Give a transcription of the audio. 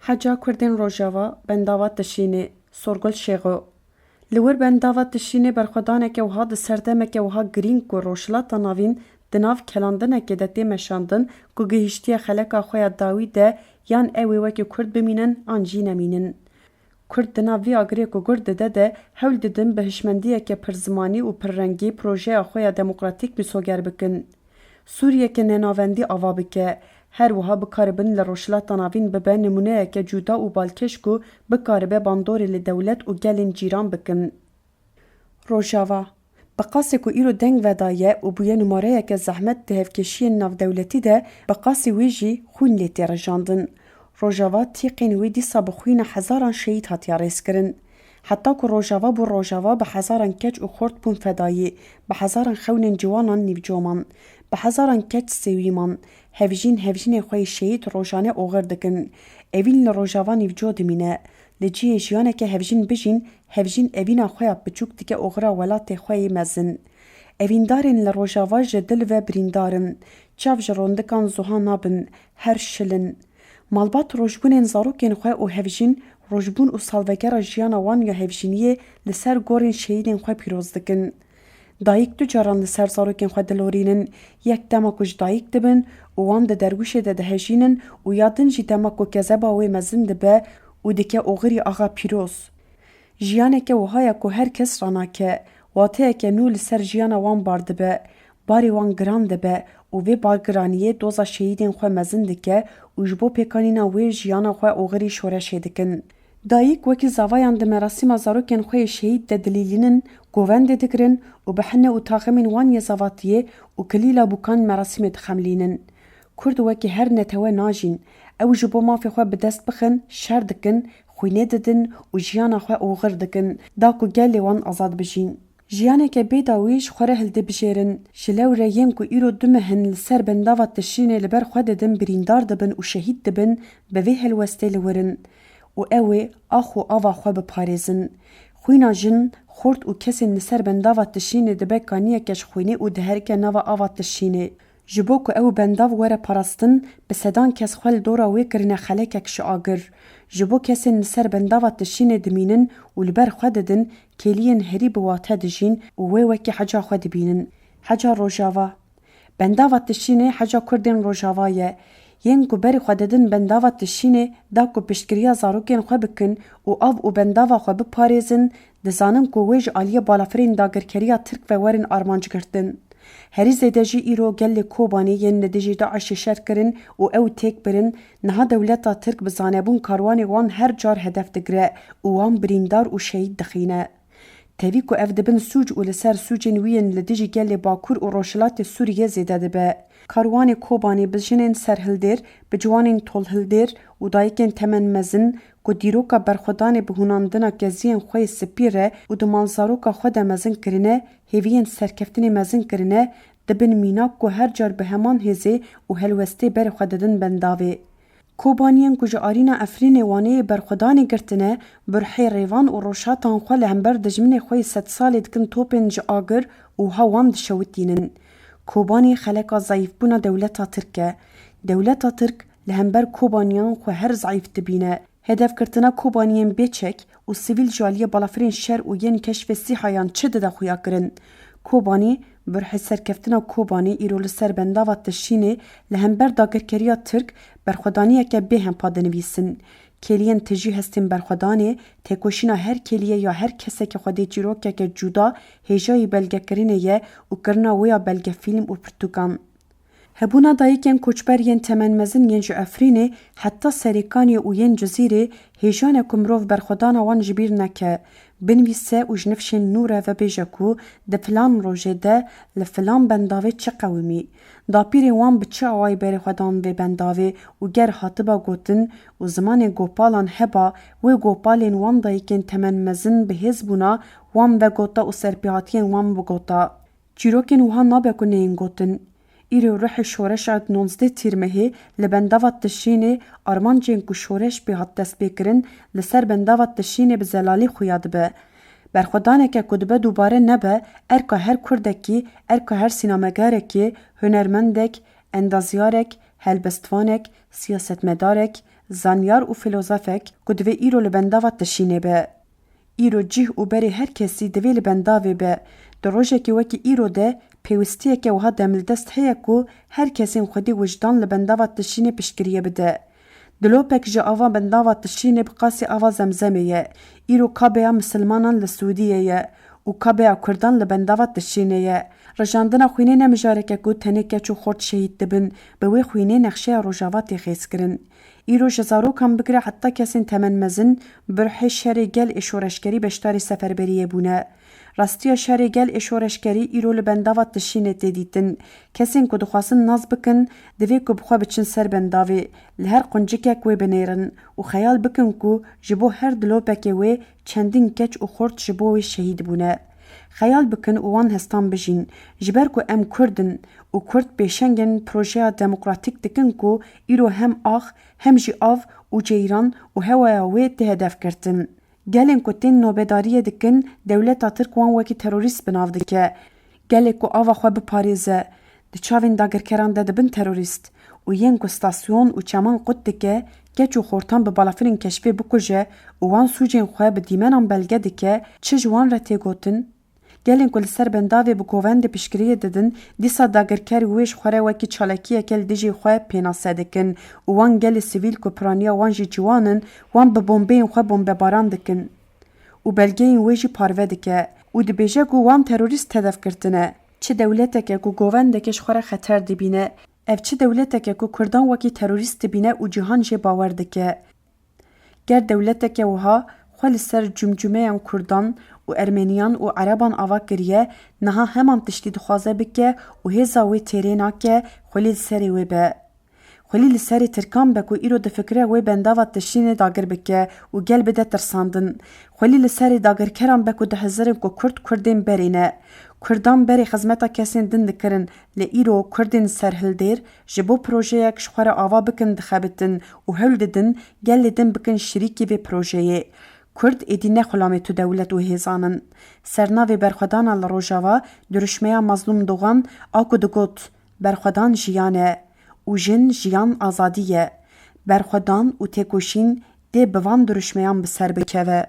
حجا کردین روژاوا بنداوا تشینه سرگل شیغو لور بنداوا تشینه برخودانه که وها ده سردمه که وها گرین کو روشلاتا ناوین دناف کلاندنه که ده تیمشاندن کو گهشتی خلقا خویا داوی ده یان اوی وکی کرد بمینن آنجی نمینن. کرد دناوی آگری کو گرد ده هول ددن به هشمندیه که پرزمانی و پررنگی پروژه خویا دموکراتیک بسوگر بکن. سوریه که نناوندی آوا بکه هر وها بکاربن لروشلاتا ناوین ببه نمونه که جودا و بالکش کو بکاربه باندوری لدولت و گلین جیران بکن. روژاوا بقاسی کو ایرو دنگ ودایه و بویه نماره که زحمت دهفکشی ناو دولتی ده بقاسی ویجی خون لیتی رجاندن. روژاوا تیقین وی دیسا بخوین هزاران شهید هاتیا ریس کرن. حتی که روژاوا بو روژاوا به هزاران کچ و خورد پون فدایی، به هزاران خونین جوانان نیوجومان، به هزاران کچ سویمان، هفجین خوی شهید روژانه اوغر دکن. اوین لروژاوا نیوجو دمینه. لجیه جیانه که هفجین بجین، هفجین اوینا خویا بچوک دیگه اوغرا ولات خوی مزن. اوین دارن لروژاوا جدل و بریندارن. چاو جروندکان زوها نابن، هر شلن. مالبات روژبونین زاروکین خوی او هفجین روژبون و سالوگر جیانا وان یا هفجینیه لسر گورین شهیدین خوی پیروز دکن. دایک دو جاران لسر زاروکین خوی دلورینن، یک دماکوش دایک دبن و وان ده دروشه ده دهجینن و یادن جی دماکو کذبا وی مزن دبه و دکه اوغری آغا پیروز. جیانه که وهایا که هر کس رانا که واته که نو لسر جیانا وان بارده به باری وان گران دبه و وی بارگرانیه دوزا شهیدین خوی مزن دکه و جبو پیکانینا وی جیانا خوی اوغری شورش دکن. دایک وکی زاوایان ده مراسم زاروکین خوی شهید ده دلیلینن گووند دکرن و بحنه و تاخمین وان یزاواتیه و کلیلا بوکان مراسم دخملینن. کرد وکی هر نتوه ناجین او جبو مافی خوی بدست بخن شر دکن خوینه ددن و جیانا خوی اوغر دکن داکو گلی وان آزاد بجین. جیانه که بیداویش خوره هلده بجیرن شلو رین کو ایرو دمهن لسر بنداوات تشینه لبر خواه ددن بریندار دبن و شهید دبن بوی هلوسته لورن و اوه آخو آوا خواه بپارزن. خوینا جن خورد و کسین لسر بنداوات تشینه دبه کانیه کش خوینه و دهرکه نوا آوات تشینه. جبو که او بنداو وره پرستن بسدان کس خوال دورا وی کرنه خلکک شاگر. جبو کسین سر بنداوات تشینه دمینن و لبر خواه ددن کلین هری بواته دجین و وی وکی حجا خواه دبینن. حجا روژاوا بنداوات تشینه حجا کردین روژاوایه. ین کو بری خواه ددن بنداوات تشینه دا کو پشتگریا زاروکین خواه بکن و آو و بنداوا خواه بپارزن دزانم کو ویج آلیه بالافرین داگرکریا ترک و ورن آرمانج گردن. هری زیدجی ایرو گل کوبانی ین ندجی داعش شر کرن و او تیک برن نها دولتا ترک بزانبون کاروانی وان هر جار هدف دگره و وان بریندار و شهید دخینه. تاوی کو اف دبن سوج و لسر سوجن وین لدجی گل باکور و روشلات سوریه زیده دبه. کاروانی کوبانی بجنین سرهلدر بجوانین طولهلدر و دایکن تمن مزن کو دیروکا برخودان بهوناندنا گزین خوی سپیره و دمانزاروکا خود مزن کرنه هیوین سرکفتن مزن کرنه دبن مینا کو هر جار به همان هزه و هلوسته بر خوددن بنداوه. کوبانیان کو جارینا افرین وانه برخودان گرتنه برحی ریوان و روشاتان خو لهمبر دجمن خوی 100 سال دکن توپن جاگر و هوام دشوتینن. کوبانی خلقا ضعیف بونا دولتا ترکه. دولتا ترک لهمبر کوبانیان خو هر ضعیف تبینه. هدف کرتنا کوبانیان بیچک و سیویل جوالیه بالافرین شر و ین کشف سیحایان چه ده خویا کرن. کوبانی برح سرکفتنا کوبانی ایرو لسر بنداوات تشینه لهمبر داگرکریا ترک برخودانیه که به هم پادنویسن. کلین تجی هستین برخودانه تکوشینا هر کلیه یا هر کسی که خوده جیروکه که جودا هجای بلگه کرینه یه و کرنا ویا بلگه فیلم و پرتوکان. هبونا دایکن کوچبر ین تمن مزن ین جو افرینه حتی سریکانی و ین جزیره هیجان کمروف برخودان وان جبیر نکه بنویسه و جنفشن نوره و بیجکو ده فلان روژه ده لفلان بنداوه چه قومی دا پیر وان بچه آوای برخودان و بنداوه و گر حاطبا گوتن و زمان گوپالان هبا و گوپالین وان دایکن تمن مزن به هزبونا وان بگوتا و سرپیاتین وان بگوتا جیروکن وها نابکنه این گوتن ایرو روح شورش عد 19 تیرمهی لبنداوات تشینه آرمان جین کو شورش به حد دست بکرن لسر بنداوات تشینه به زلالی خویاد به. برخودانه که کدبه دوباره نبه ارکا هر کردکی ارکا هر سینامگارکی هنرمندک اندازیارک هلبستوانک سیاستمدارک zanyar û filozofek ku divê îro li bendava tişînê be. Îro cih û berê her kesî divê li bendavê be. Di rojekê wekî îro de pêwîstiyeke wiha demildest heye ku her kesên xwedî wijdan li bendava tişînê piştgiriye bide. Dilopek ji ava bendava tişînê bi qasî ava Zemzemê ye. Îro kabeya misilmanan li Sûdiyê ye û kabeya Kurdan li bendava tişînê ye. Rejandina xwînê ne mijareke ku tenê keç û xort şehîd dibin, bi wê xwînê nexşeya Rojava tê xêzkirin. Îro ji zarokan bigire heta kesên temenmezin, birhê şerê gel ê şoreşkerî beşdarî seferberiyê bûne. Rastiya şerê gel ê şoreşkerî îro li bendava tişînê tê dîtin. Kesên ku dixwazin naz bikin, divê ku bi xwe biçin ser bendavê, li her quncikek wê binêrin û xeyal bikin ku ji bo her dilopekê wê çendîn keç û xort ji bo wê şehîd bûne. Xeyal bikin û wan hestan bijîn, ji ber ku em Kurdin û Kurd pêşengên projeya demokratîk dikin ku îro hem ax hem jî av û ceyran û hewaya wê tê hedefkirtin. Gelên ku tên nobedariyê dikin, dewleta Tirk wan wekî terorîst bi nav dike. Gelê ku ava xwe biparêze, di çavên dagirkeran de dibin terorîst û yên ku stasyon û çeman qut dike, keç û xortan bi balafirên keşfê bikuje û wan sûcên xwe bi dîmenan belge dike, çi ji wan re tê gotin? Gelên ku li ser bendavê bi govendê piştgiriyê didin, dîsa dagirkerî wê ji xwe re wekî çalakiyeke li dijî xwe pênase dikin û wan gelê sivîl ku piraniya wan jî ciwan in, wan bi bombeyên xwe bombebaran dikin û belgeyên wê jî parve dike û dibêje ku wan terorîst hedefkirtine. Çi dewleteke ku govendekê ji xwe re xeter dibîne, ev çi dewleteke ku Kurdan wekî terorîst dibîne û cihan jê bawer dike. Ger dewleteke wiha xwe li ser cumcumeyan Kurdan û Ermeniyan û Ereban ava kiriye, niha heman tiştî dixwaze bike û hêza wê têrê nake, xwelî li serê wê be. Xwelî li serê Tirkan be ku îro difikire wê bendava tişînê dagir bike û gel bide tirsandin. Xwelî li serê dagirkeran be ku dihizirin ku Kurd Kurdên berê ne. Kurdan berê xizmeta kesên din dikirin, li îro Kurdên serhildêr ji bo projeyek ji xwe re ava bikin dixebitin û hewl didin gel lê din bikin şerîkî vê projeyê. Kurd êdî nexulamê tu dewlet û hêzanin. Sernavê berxwedana li Rojava, duruşmeya Mazlûm Dogan a ku digot berxwedan jiyan e û jin jiyan azadî ye. Berxwedan û têkoşîn dê bi van duruşmeyan bi ser bikeve.